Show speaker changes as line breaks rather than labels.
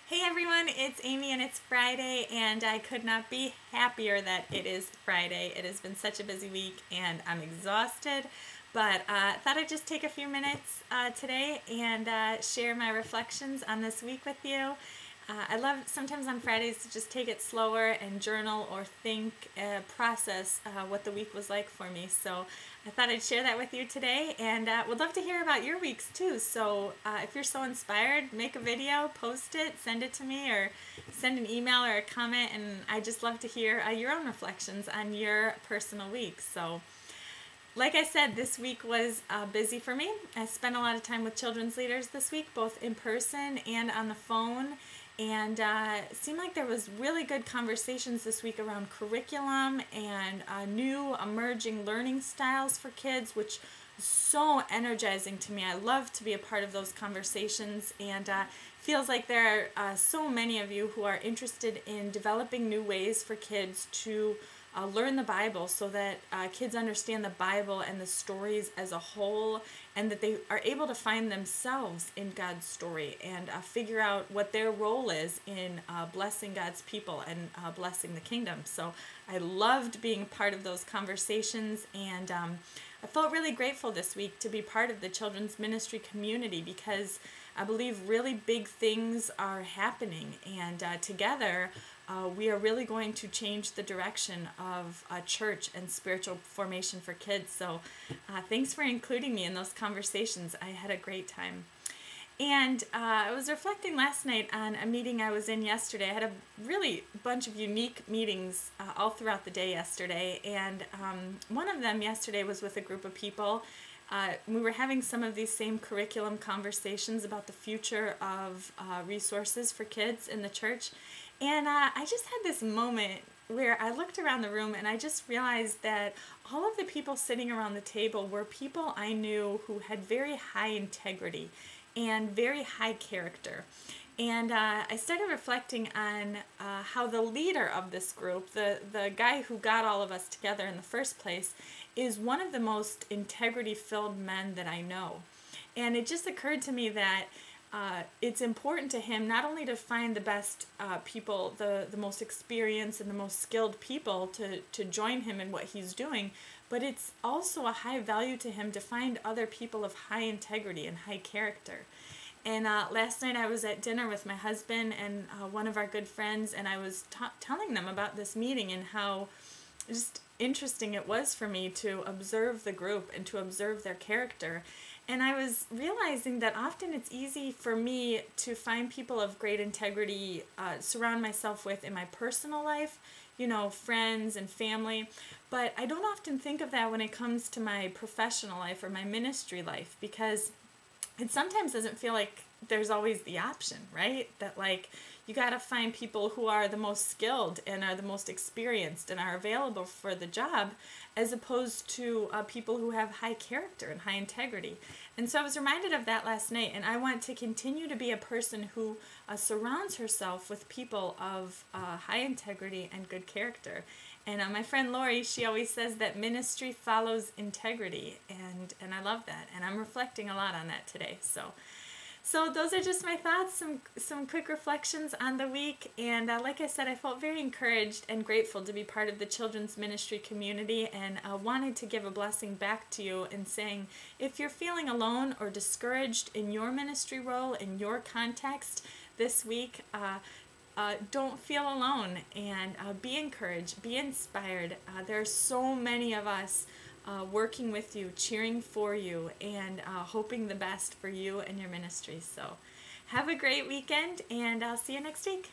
Hey everyone, it's Amy and it's Friday, and I could not be happier that it is Friday. It has been such a busy week and I'm exhausted, but thought I'd just take a few minutes today and share my reflections on this week with you. I love sometimes on Fridays to just take it slower and journal or think, process what the week was like for me. So I thought I'd share that with you today, and would love to hear about your weeks too. So if you're so inspired, make a video, post it, send it to me, or send an email or a comment, and I just love to hear your own reflections on your personal week. So like I said, this week was busy for me. I spent a lot of time with children's leaders this week, both in person and on the phone. And it seemed like there was really good conversations this week around curriculum and new emerging learning styles for kids, which is so energizing to me. I love to be a part of those conversations, and feels like there are so many of you who are interested in developing new ways for kids to learn the Bible, so that kids understand the Bible and the stories as a whole, and that they are able to find themselves in God's story and figure out what their role is in blessing God's people and blessing the kingdom. So I loved being part of those conversations, and I felt really grateful this week to be part of the children's ministry community, because I believe really big things are happening, and together we are really going to change the direction of church and spiritual formation for kids. So thanks for including me in those conversations. I had a great time. And I was reflecting last night on a meeting I was in yesterday. I had a really bunch of unique meetings all throughout the day yesterday, and one of them yesterday was with a group of people. We were having some of these same curriculum conversations about the future of resources for kids in the church. And I just had this moment where I looked around the room and I just realized that all of the people sitting around the table were people I knew who had very high integrity and very high character. And I started reflecting on how the leader of this group, the guy who got all of us together in the first place, is one of the most integrity-filled men that I know. And it just occurred to me that it's important to him not only to find the best people, the most experienced and the most skilled people to join him in what he's doing, but it's also a high value to him to find other people of high integrity and high character. And last night I was at dinner with my husband and one of our good friends, and I was telling them about this meeting and how just interesting it was for me to observe the group and to observe their character. And I was realizing that often it's easy for me to find people of great integrity, surround myself with in my personal life, you know, friends and family. But I don't often think of that when it comes to my professional life or my ministry life, because it sometimes doesn't feel like there's always the option, right? That like you got to find people who are the most skilled and are the most experienced and are available for the job, as opposed to people who have high character and high integrity. And so I was reminded of that last night, and I want to continue to be a person who surrounds herself with people of high integrity and good character. And my friend Lori, she always says that ministry follows integrity, and I love that. And I'm reflecting a lot on that today. So those are just my thoughts, some quick reflections on the week. And like I said, I felt very encouraged and grateful to be part of the children's ministry community, and wanted to give a blessing back to you in saying, if you're feeling alone or discouraged in your ministry role, in your context this week, don't feel alone, and be encouraged, be inspired. There are so many of us working with you, cheering for you, and hoping the best for you and your ministry. So have a great weekend, and I'll see you next week.